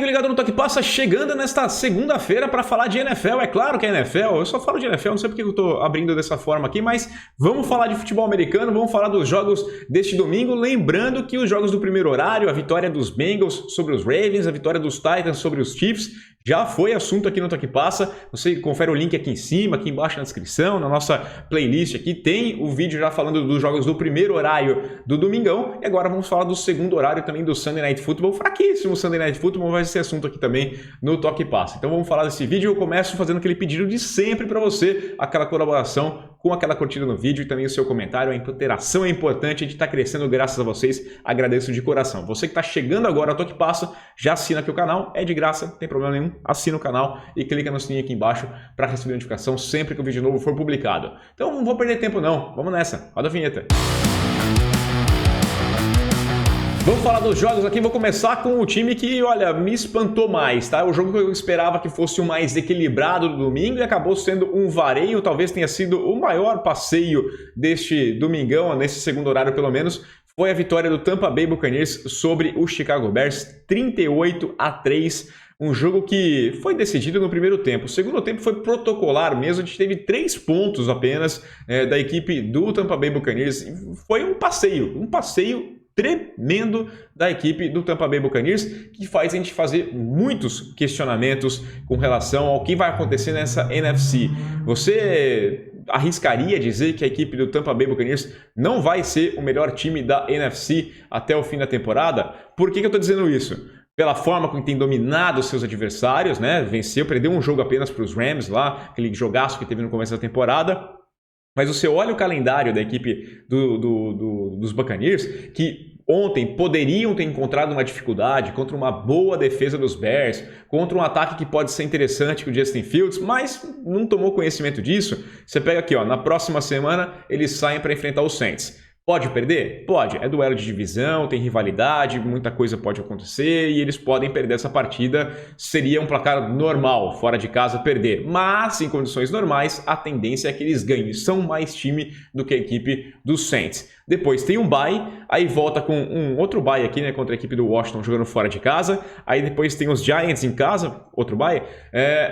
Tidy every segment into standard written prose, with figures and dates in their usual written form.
amigo ligado no Toque Passa, chegando nesta segunda-feira para falar de NFL. É claro que é NFL, eu só falo de NFL, não sei porque eu tô abrindo dessa forma aqui, mas vamos falar de futebol americano, vamos falar dos jogos deste domingo, lembrando que os jogos do primeiro horário, a vitória dos Bengals sobre os Ravens, a vitória dos Titans sobre os Chiefs, já foi assunto aqui no Toque Passa. Você confere o link aqui em cima, aqui embaixo na descrição, na nossa playlist aqui, tem o vídeo já falando dos jogos do primeiro horário do domingão, e agora vamos falar do segundo horário também do Sunday Night Football, fraquíssimo Sunday Night Football, vai ser assunto aqui também no Toque Passa. Então vamos falar desse vídeo. Eu começo fazendo aquele pedido de sempre para você, aquela colaboração com aquela curtida no vídeo e também o seu comentário. A interação é importante, a gente está crescendo graças a vocês, agradeço de coração. Você que está chegando agora ao Toque Passa, já assina aqui o canal, é de graça, não tem problema nenhum, assina o canal e clica no sininho aqui embaixo para receber notificação sempre que o vídeo novo for publicado. Então não vou perder tempo não, vamos nessa, roda a vinheta. Vamos falar dos jogos aqui, vou começar com o time que, olha, me espantou mais, tá? O jogo que eu esperava que fosse o mais equilibrado do domingo e acabou sendo um vareio, talvez tenha sido o maior passeio deste domingão, nesse segundo horário pelo menos, foi a vitória do Tampa Bay Buccaneers sobre o Chicago Bears, 38-3, um jogo que foi decidido no primeiro tempo. O segundo tempo foi protocolar mesmo, a gente teve 3 pontos apenas da equipe do Tampa Bay Buccaneers, foi um passeio tremendo da equipe do Tampa Bay Buccaneers, que faz a gente fazer muitos questionamentos com relação ao que vai acontecer nessa NFC. Você arriscaria dizer que a equipe do Tampa Bay Buccaneers não vai ser o melhor time da NFC até o fim da temporada? Por que eu estou dizendo isso? Pela forma como tem dominado seus adversários, né? Venceu, perdeu um jogo apenas para os Rams lá, aquele jogaço que teve no começo da temporada. Mas você olha o calendário da equipe dos Buccaneers, que ontem poderiam ter encontrado uma dificuldade contra uma boa defesa dos Bears, contra um ataque que pode ser interessante com o Justin Fields, mas não tomou conhecimento disso. Você pega aqui, ó, na próxima semana eles saem para enfrentar os Saints. Pode perder? Pode. É duelo de divisão, tem rivalidade, muita coisa pode acontecer e eles podem perder essa partida. Seria um placar normal, fora de casa, perder. Mas, em condições normais, a tendência é que eles ganhem. São mais time do que a equipe dos Saints. Depois tem um bye, aí volta com um outro bye aqui, né, contra a equipe do Washington jogando fora de casa. Aí depois tem os Giants em casa, outro bye.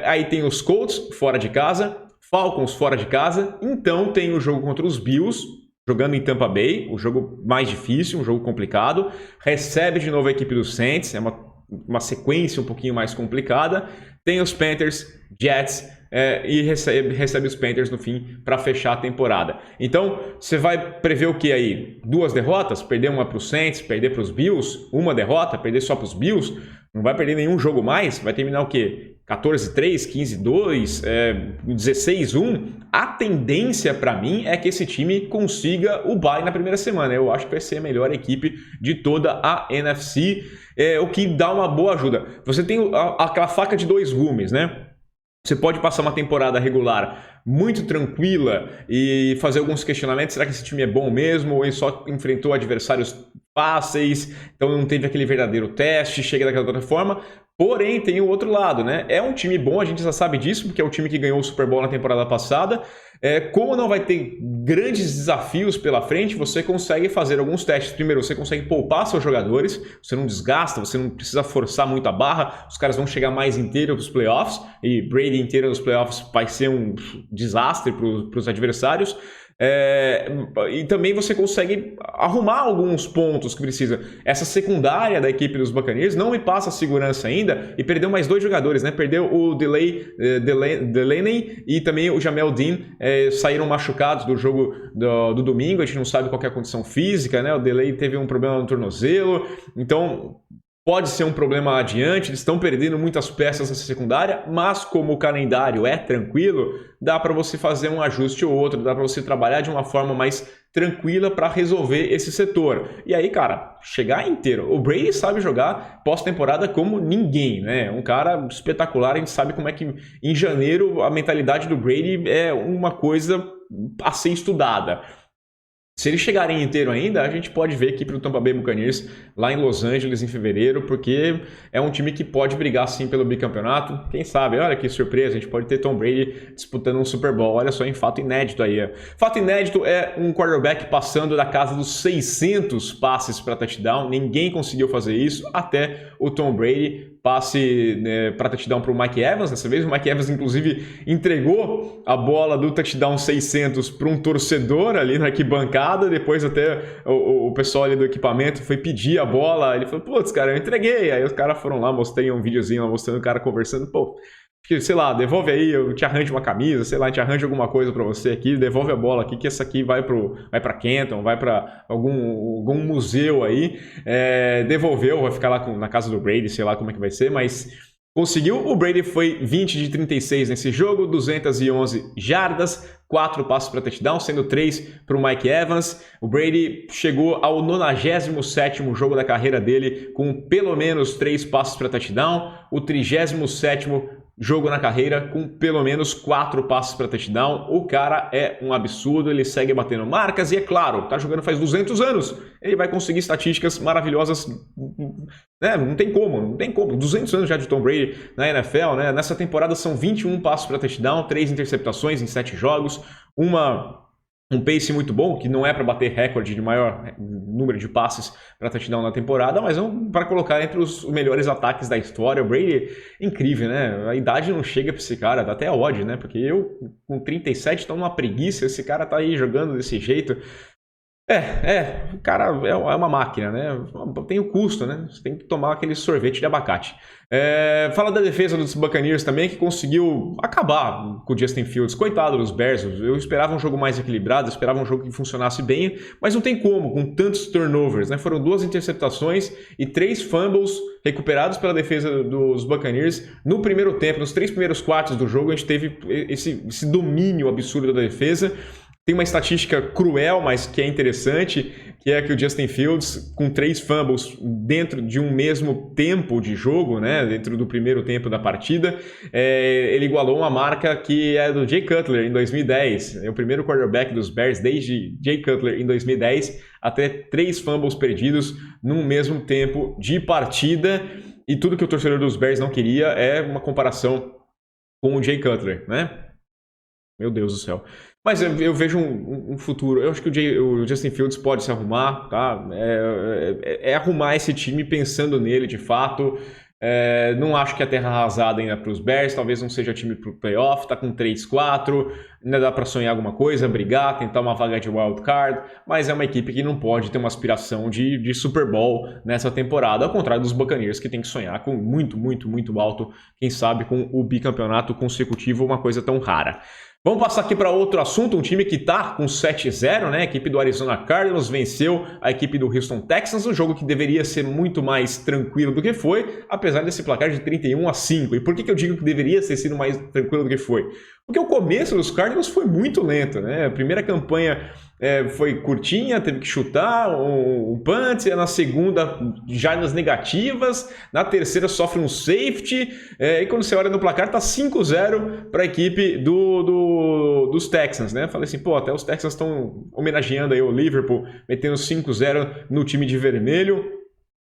Aí tem os Colts fora de casa, Falcons fora de casa. Então tem o jogo contra os Bills, jogando em Tampa Bay, o jogo mais difícil, um jogo complicado. Recebe de novo a equipe dos Saints, é uma sequência um pouquinho mais complicada. Tem os Panthers, Jets e recebe os Panthers no fim para fechar a temporada. Então, você vai prever o que aí? 2 derrotas? Perder uma para os Saints, perder para os Bills? Uma derrota? Perder só para os Bills? Não vai perder nenhum jogo mais? Vai terminar o quê? 14-3, 15-2, 16-1, a tendência para mim é que esse time consiga o bye na primeira semana. Eu acho que vai ser a melhor equipe de toda a NFC, o que dá uma boa ajuda. Você tem aquela faca de 2 gumes, né? Você pode passar uma temporada regular muito tranquila e fazer alguns questionamentos. Será que esse time é bom mesmo? Ou ele só enfrentou adversários fáceis, então não teve aquele verdadeiro teste, chega daquela outra forma? Porém, tem o outro lado, né? É um time bom, a gente já sabe disso, porque é o time que ganhou o Super Bowl na temporada passada. Como não vai ter grandes desafios pela frente, você consegue fazer alguns testes. Primeiro, você consegue poupar seus jogadores, você não desgasta, você não precisa forçar muito a barra, os caras vão chegar mais inteiros para os playoffs, e Brady inteiro nos playoffs vai ser um desastre para os adversários. E também você consegue arrumar alguns pontos que precisa. Essa secundária da equipe dos Buccaneers não me passa segurança ainda e perdeu mais 2 jogadores, né? Perdeu o Delaney e também o Jamel Dean, saíram machucados do jogo do domingo. A gente não sabe qual é a condição física, né? O Delaney teve um problema no tornozelo, então pode ser um problema adiante. Eles estão perdendo muitas peças nessa secundária, mas como o calendário é tranquilo, dá para você fazer um ajuste ou outro, dá para você trabalhar de uma forma mais tranquila para resolver esse setor. E aí, cara, chegar inteiro. O Brady sabe jogar pós-temporada como ninguém, né? Um cara espetacular, a gente sabe como é que em janeiro a mentalidade do Brady é uma coisa a ser estudada. Se eles chegarem inteiro ainda, a gente pode ver a equipe do Tampa Bay Buccaneers lá em Los Angeles em fevereiro, porque é um time que pode brigar sim pelo bicampeonato. Quem sabe, olha que surpresa, a gente pode ter Tom Brady disputando um Super Bowl. Olha só, em fato inédito aí. Fato inédito é um quarterback passando da casa dos 600 passes para touchdown. Ninguém conseguiu fazer isso, até o Tom Brady. Passe, né, para touchdown para o Mike Evans dessa vez. O Mike Evans, inclusive, entregou a bola do touchdown 600 para um torcedor ali na arquibancada. Depois até o pessoal ali do equipamento foi pedir a bola. Ele falou, putz, cara, eu entreguei. Aí os caras foram lá, mostrei um videozinho lá mostrando o cara conversando. Pô, sei lá, devolve aí, eu te arranjo uma camisa, sei lá, a gente arranja alguma coisa pra você aqui, devolve a bola aqui, que essa aqui vai pra Canton, vai pra algum museu aí. Devolveu, vai ficar lá na casa do Brady, sei lá como é que vai ser, mas conseguiu. O Brady foi 20 de 36 nesse jogo, 211 jardas, 4 passos para touchdown, sendo 3 para o Mike Evans. O Brady chegou ao 97º jogo da carreira dele com pelo menos 3 passos para touchdown, o 37º jogo na carreira com pelo menos 4 passos para touchdown. O cara é um absurdo, ele segue batendo marcas e é claro, tá jogando faz 200 anos, ele vai conseguir estatísticas maravilhosas, né? Não tem como. 200 anos já de Tom Brady na NFL, né? Nessa temporada são 21 passos para touchdown, 3 interceptações em 7 jogos, um pace muito bom, que não é para bater recorde de maior número de passes para touchdown na temporada, mas para colocar entre os melhores ataques da história. O Brady, incrível, né? A idade não chega para esse cara, dá até ódio, né? Porque eu, com 37, estou numa preguiça, esse cara tá aí jogando desse jeito. O cara é uma máquina, né? Tem o custo, né? Você tem que tomar aquele sorvete de abacate. Fala da defesa dos Buccaneers também, que conseguiu acabar com o Justin Fields. Coitado dos Bears, eu esperava um jogo mais equilibrado, eu esperava um jogo que funcionasse bem, mas não tem como, com tantos turnovers, né? Foram 2 interceptações e 3 fumbles recuperados pela defesa dos Buccaneers no primeiro tempo. Nos 3 primeiros quartos do jogo, a gente teve esse domínio absurdo da defesa. Tem uma estatística cruel, mas que é interessante, que é que o Justin Fields, com 3 fumbles dentro de um mesmo tempo de jogo, né, dentro do primeiro tempo da partida, ele igualou uma marca que é do Jay Cutler em 2010. É o primeiro quarterback dos Bears desde Jay Cutler em 2010, até 3 fumbles perdidos num mesmo tempo de partida. E tudo que o torcedor dos Bears não queria é uma comparação com o Jay Cutler, né? Meu Deus do céu. Mas eu vejo um futuro. Eu acho que o Justin Fields pode se arrumar, tá? Arrumar esse time pensando nele de fato. Não acho que a terra arrasada ainda para os Bears. Talvez não seja time para o playoff. Tá com 3-4. Ainda dá para sonhar alguma coisa, brigar, tentar uma vaga de wild card. Mas é uma equipe que não pode ter uma aspiração de Super Bowl nessa temporada. Ao contrário dos Buccaneers, que tem que sonhar com muito, muito, muito alto. Quem sabe com o bicampeonato consecutivo, uma coisa tão rara. Vamos passar aqui para outro assunto, um time que está com 7-0, né? A equipe do Arizona Cardinals venceu a equipe do Houston Texans, um jogo que deveria ser muito mais tranquilo do que foi, apesar desse placar de 31-5. E por que eu digo que deveria ter sido mais tranquilo do que foi? Porque o começo dos Cardinals foi muito lento, né? A primeira campanha foi curtinha, teve que chutar um punt, na segunda jardas negativas, na terceira sofre um safety, e quando você olha no placar tá 5-0 para a equipe dos Texans, né? Falei assim, pô, até os Texans estão homenageando aí o Liverpool, metendo 5-0 no time de vermelho.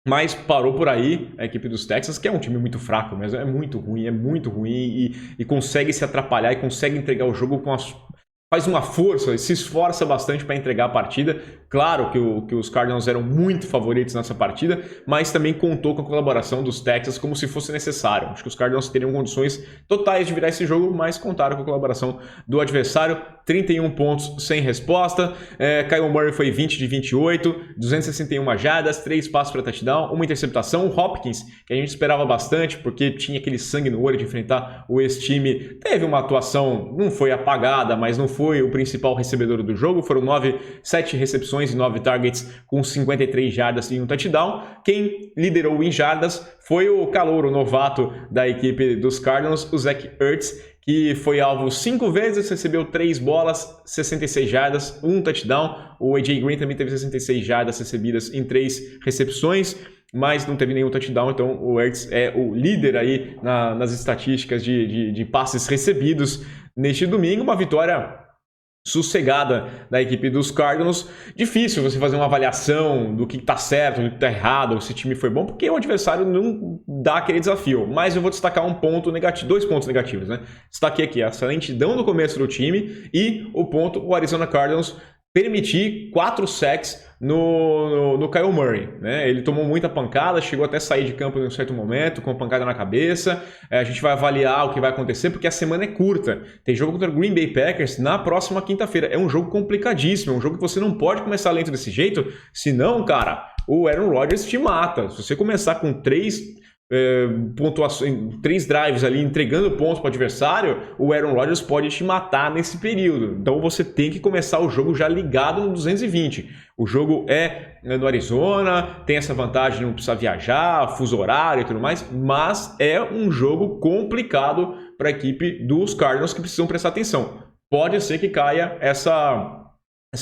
Mas parou por aí a equipe dos Texans, que é um time muito fraco, mas é muito ruim e consegue se atrapalhar e consegue entregar o jogo faz uma força, se esforça bastante para entregar a partida. Claro que os Cardinals eram muito favoritos nessa partida, mas também contou com a colaboração dos Texans como se fosse necessário. Acho que os Cardinals teriam condições totais de virar esse jogo, mas contaram com a colaboração do adversário. 31 pontos sem resposta. Kyle Murray foi 20 de 28, 261 jardas, 3 passos para touchdown, uma interceptação. O Hopkins, que a gente esperava bastante, porque tinha aquele sangue no olho de enfrentar o ex-time, teve uma atuação, não foi apagada, mas não foi o principal recebedor do jogo. Foram 7 recepções e 9 targets com 53 jardas e um touchdown. Quem liderou em jardas foi o calouro novato da equipe dos Cardinals, o Zach Ertz, que foi alvo 5 vezes, recebeu 3 bolas, 66 jardas, um touchdown. O AJ Green também teve 66 jardas recebidas em 3 recepções, mas não teve nenhum touchdown, então o Ertz é o líder aí nas estatísticas de passes recebidos neste domingo. Uma vitória sossegada da equipe dos Cardinals. Difícil você fazer uma avaliação do que está certo, do que está errado, se o time foi bom, porque o adversário não dá aquele desafio. Mas eu vou destacar um ponto negativo, 2 pontos negativos, né? Destaquei aqui essa lentidão no começo do time e o Arizona Cardinals permitir 4 sacks no Kyle Murray, né? Ele tomou muita pancada, chegou até sair de campo em um certo momento, com pancada na cabeça. A gente vai avaliar o que vai acontecer, porque a semana é curta. Tem jogo contra o Green Bay Packers na próxima quinta-feira. É um jogo complicadíssimo, é um jogo que você não pode começar lento desse jeito, senão, cara, o Aaron Rodgers te mata. Se você começar com 3 drives ali entregando pontos para o adversário, o Aaron Rodgers pode te matar nesse período. Então você tem que começar o jogo já ligado no 220. O jogo é no Arizona, tem essa vantagem, não precisa viajar, fuso horário e tudo mais, mas é um jogo complicado para a equipe dos Cardinals que precisam prestar atenção. Pode ser que caia essa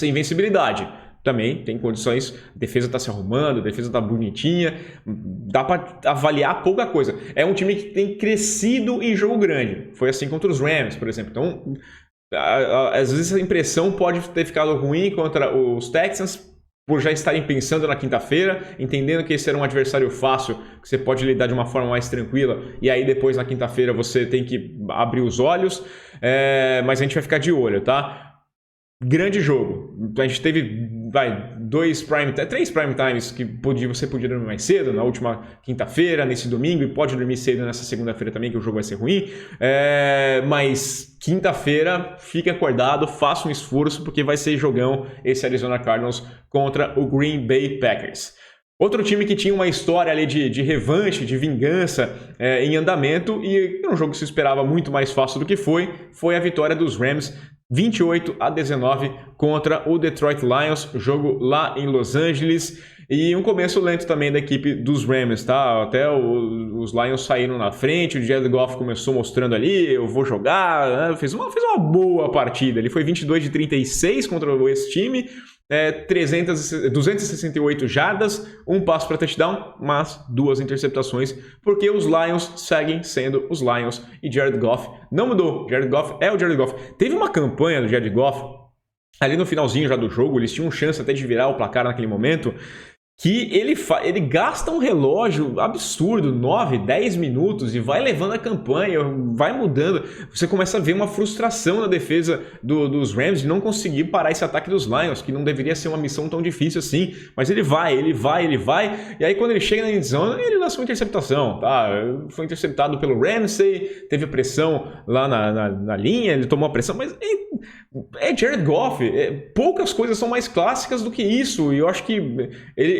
invencibilidade. Também tem condições, a defesa está se arrumando, a defesa está bonitinha, dá para avaliar pouca coisa. É um time que tem crescido em jogo grande, foi assim contra os Rams, por exemplo. Então, às vezes a impressão pode ter ficado ruim contra os Texans, por já estarem pensando na quinta-feira, entendendo que esse era um adversário fácil, que você pode lidar de uma forma mais tranquila, e aí depois na quinta-feira você tem que abrir os olhos, mas a gente vai ficar de olho, tá? Grande jogo. A gente teve 3 prime times que você podia dormir mais cedo, na última quinta-feira, nesse domingo, e pode dormir cedo nessa segunda-feira também, que o jogo vai ser ruim. Mas quinta-feira, fique acordado, faça um esforço, porque vai ser jogão esse Arizona Cardinals contra o Green Bay Packers. Outro time que tinha uma história ali de revanche, de vingança em andamento, e um jogo que se esperava muito mais fácil do que foi a vitória dos Rams 28-19 contra o Detroit Lions, jogo lá em Los Angeles, e um começo lento também da equipe dos Rams, tá? Até os Lions saíram na frente, o Jared Goff começou mostrando ali, eu vou jogar, né? fez uma boa partida, ele foi 22-36 contra esse time, 268 jardas, um passo para touchdown, mas 2 interceptações, porque os Lions seguem sendo os Lions e Jared Goff não mudou. Jared Goff é o Jared Goff. Teve uma campanha do Jared Goff, ali no finalzinho já do jogo, eles tinham chance até de virar o placar naquele momento, que ele gasta um relógio absurdo, 9, 10 minutos, e vai levando a campanha, vai mudando. Você começa a ver uma frustração na defesa dos Rams de não conseguir parar esse ataque dos Lions, que não deveria ser uma missão tão difícil assim. Mas ele vai, e aí quando ele chega na endzone, ele lança uma interceptação, tá? Foi interceptado pelo Ramsey, teve pressão lá na linha, ele tomou a pressão, mas é Jared Goff. Poucas coisas são mais clássicas do que isso, e eu acho que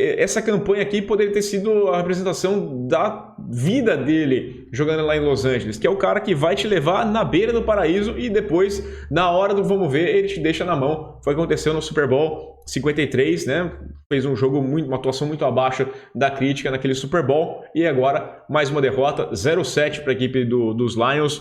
essa campanha aqui poderia ter sido a representação da vida dele jogando lá em Los Angeles, que é o cara que vai te levar na beira do paraíso e depois, na hora do vamos ver, ele te deixa na mão. Foi o que aconteceu no Super Bowl 53, né? Fez um jogo uma atuação muito abaixo da crítica naquele Super Bowl, e agora mais uma derrota, 0-7 para a equipe dos Lions,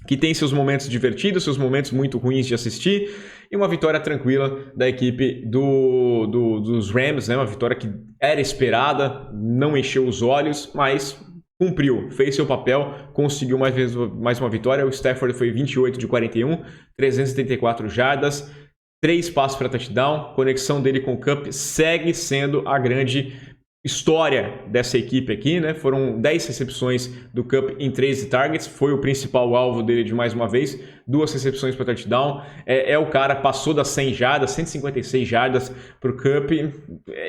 que tem seus momentos divertidos, seus momentos muito ruins de assistir, e uma vitória tranquila da equipe dos Rams, né? Uma vitória que era esperada, não encheu os olhos, mas cumpriu, fez seu papel, conseguiu mais uma vitória. O Stafford foi 28-41, 374 jardas, 3 passos para touchdown. Conexão dele com o Kupp segue sendo a grande história dessa equipe aqui, né? Foram 10 recepções do Kupp em 13 targets, foi o principal alvo dele de mais uma vez, 2 recepções para touchdown, o cara passou das 100 jardas, 156 jardas para o Kupp,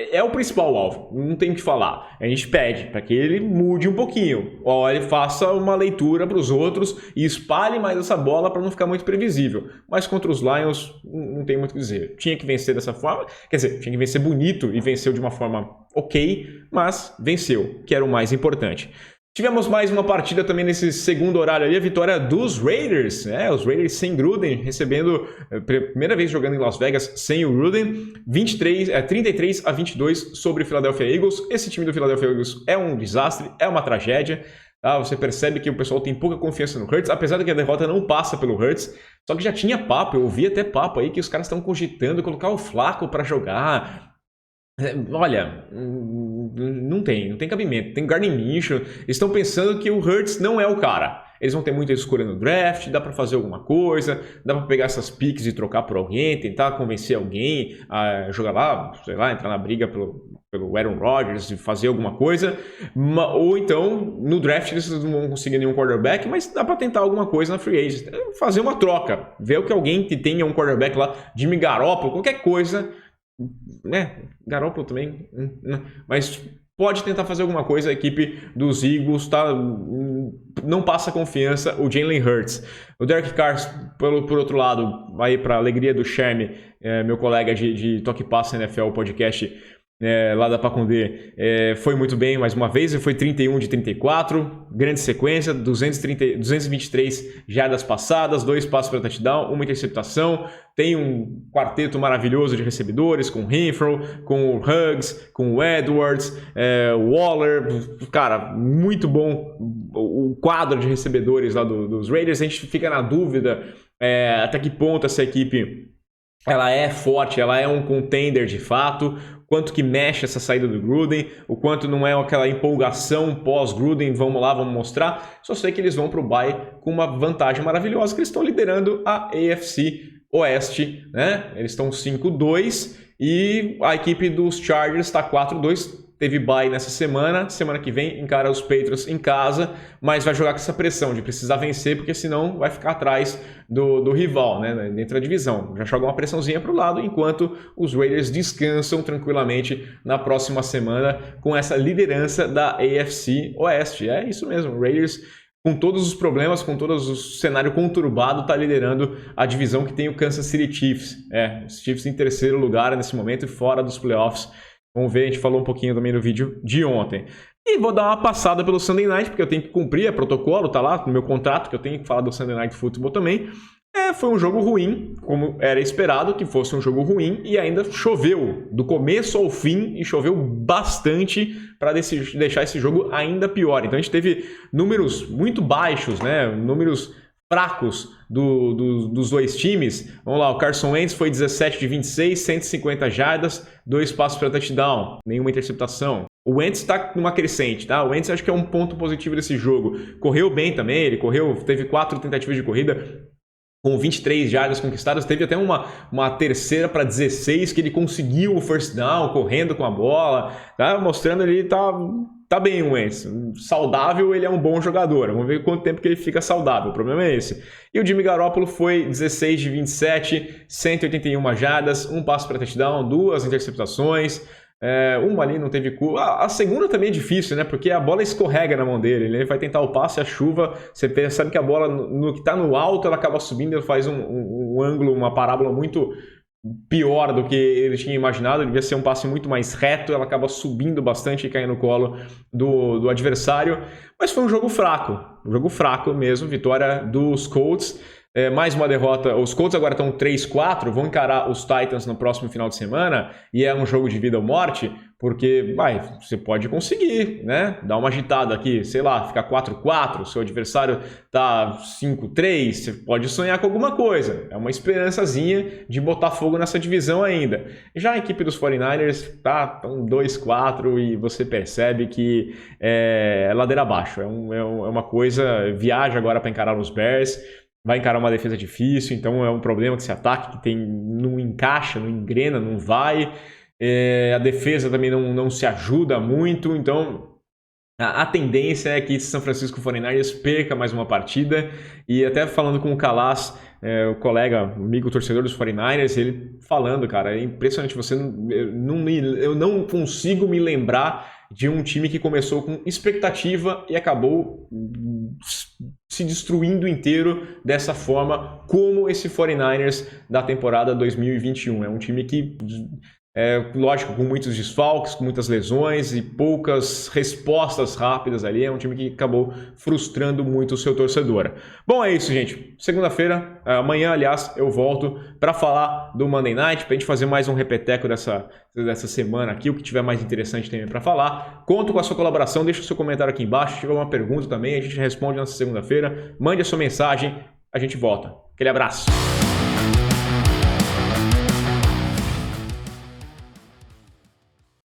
é o principal alvo, não tem o que falar. A gente pede para que ele mude um pouquinho, olha, faça uma leitura para os outros e espalhe mais essa bola para não ficar muito previsível, mas contra os Lions não tem muito o que dizer, tinha que vencer dessa forma, quer dizer, tinha que vencer bonito e venceu de uma forma ok, mas venceu, que era o mais importante. Tivemos mais uma partida também nesse segundo horário ali, a vitória dos Raiders, os Raiders sem Gruden, recebendo, primeira vez jogando em Las Vegas sem o Gruden, 33-22 sobre o Philadelphia Eagles. Esse time do Philadelphia Eagles é um desastre, é uma tragédia, tá? Você percebe que o pessoal tem pouca confiança no Hurts, apesar de que a derrota não passa pelo Hurts, só que já tinha papo, eu ouvi até papo aí que os caras estão cogitando colocar o Flacco para jogar. Olha, não tem cabimento. Tem Gardner Minshew. Eles estão pensando que o Hurts não é o cara. eles vão ter muita escolha no draft, dá para fazer alguma coisa, dá para pegar essas picks e trocar por alguém, tentar convencer alguém a jogar lá, sei lá, entrar na briga pelo Aaron Rodgers e fazer alguma coisa, ou então no draft eles não vão conseguir nenhum quarterback, mas dá para tentar alguma coisa na free agent, fazer uma troca, ver o que alguém que tenha um quarterback lá, Jimmy Garoppolo, qualquer coisa, né? Garoppolo também, mas pode tentar fazer alguma coisa. A equipe dos Eagles não passa confiança o Jalen Hurts. O Derek Carr, por outro lado, aí para alegria do Sherme, meu colega de Toque Passa NFL podcast, lá da Pacundê, foi muito bem mais uma vez, foi 31 de 34, grande sequência, 223 jardas passadas, 2 passos para touchdown, uma interceptação, tem um quarteto maravilhoso de recebedores, com o Renfrow, com o Huggs, com o Edwards, Waller, cara, muito bom o quadro de recebedores lá dos Raiders. A gente fica na dúvida até que ponto essa equipe ela é forte, ela é um contender de fato, quanto que mexe essa saída do Gruden, o quanto não é aquela empolgação pós-Gruden, vamos lá, vamos mostrar. Só sei que eles vão para o bye com uma vantagem maravilhosa, que eles estão liderando a AFC Oeste, né? Eles estão 5-2 e a equipe dos Chargers está 4-2, teve bye nessa semana que vem encara os Patriots em casa, mas vai jogar com essa pressão de precisar vencer, porque senão vai ficar atrás do rival, né, dentro da divisão. Já joga uma pressãozinha para o lado, enquanto os Raiders descansam tranquilamente na próxima semana com essa liderança da AFC Oeste. É isso mesmo, Raiders, com todos os problemas, com todo o cenário conturbado, está liderando a divisão que tem o Kansas City Chiefs. Os Chiefs em terceiro lugar nesse momento e fora dos playoffs. Vamos ver, a gente falou um pouquinho também no vídeo de ontem. E vou dar uma passada pelo Sunday Night, porque eu tenho que cumprir, protocolo, tá lá no meu contrato, que eu tenho que falar do Sunday Night Football também. Foi um jogo ruim, como era esperado que fosse um jogo ruim, e ainda choveu do começo ao fim, e choveu bastante para deixar esse jogo ainda pior. Então a gente teve números muito baixos, né? Números fracos dos dois times. Vamos lá, o Carson Wentz foi 17 de 26, 150 jardas, 2 passos para touchdown, nenhuma interceptação. O Wentz está numa crescente, tá? O Wentz acho que é um ponto positivo desse jogo. Correu bem também, ele teve 4 tentativas de corrida, com 23 jardas conquistadas, teve até uma terceira para 16 que ele conseguiu o first down, correndo com a bola, tá? Mostrando ele tá bem o Wentz. Saudável, ele é um bom jogador. Vamos ver quanto tempo que ele fica saudável. O problema é esse. E o Jimmy Garoppolo foi 16 de 27, 181 jardas, 1 passo para touchdown, 2 interceptações. Uma ali não teve curva. A segunda também é difícil, né? Porque a bola escorrega na mão dele. Ele vai tentar o passe, a chuva. Você percebe que a bola, no que está no alto, ela acaba subindo. Ele faz um ângulo, uma parábola muito pior do que ele tinha imaginado. Ele devia ser um passe muito mais reto. Ela acaba subindo bastante e caindo no colo do adversário. Mas foi um jogo fraco mesmo. Vitória dos Colts. Mais uma derrota. Os Colts agora estão 3-4, vão encarar os Titans no próximo final de semana, e é um jogo de vida ou morte, porque você pode conseguir, né? Dar uma agitada aqui, sei lá, ficar 4-4, seu adversário tá 5-3, você pode sonhar com alguma coisa. É uma esperançazinha de botar fogo nessa divisão ainda. Já a equipe dos 49ers estão 2-4 e você percebe que é ladeira abaixo. É uma coisa, viaja agora para encarar os Bears. Vai encarar uma defesa difícil, então é um problema que esse ataque que não encaixa, não engrena, não vai. A defesa também não se ajuda muito, então a tendência é que São Francisco 49ers perca mais uma partida. E até falando com o Calas, o colega, amigo torcedor dos 49ers, ele falando, cara, é impressionante, eu não consigo me lembrar de um time que começou com expectativa e acabou se destruindo inteiro dessa forma, como esse 49ers da temporada 2021. É um time que, lógico, com muitos desfalques, com muitas lesões e poucas respostas rápidas ali, é um time que acabou frustrando muito o seu torcedor. Bom, é isso, gente. Segunda-feira, amanhã, aliás, eu volto para falar do Monday Night, para a gente fazer mais um repeteco dessa semana aqui, o que tiver mais interessante também para falar. Conto com a sua colaboração, deixa o seu comentário aqui embaixo, se tiver uma pergunta também, a gente responde nessa segunda-feira. Mande a sua mensagem, a gente volta. Aquele abraço!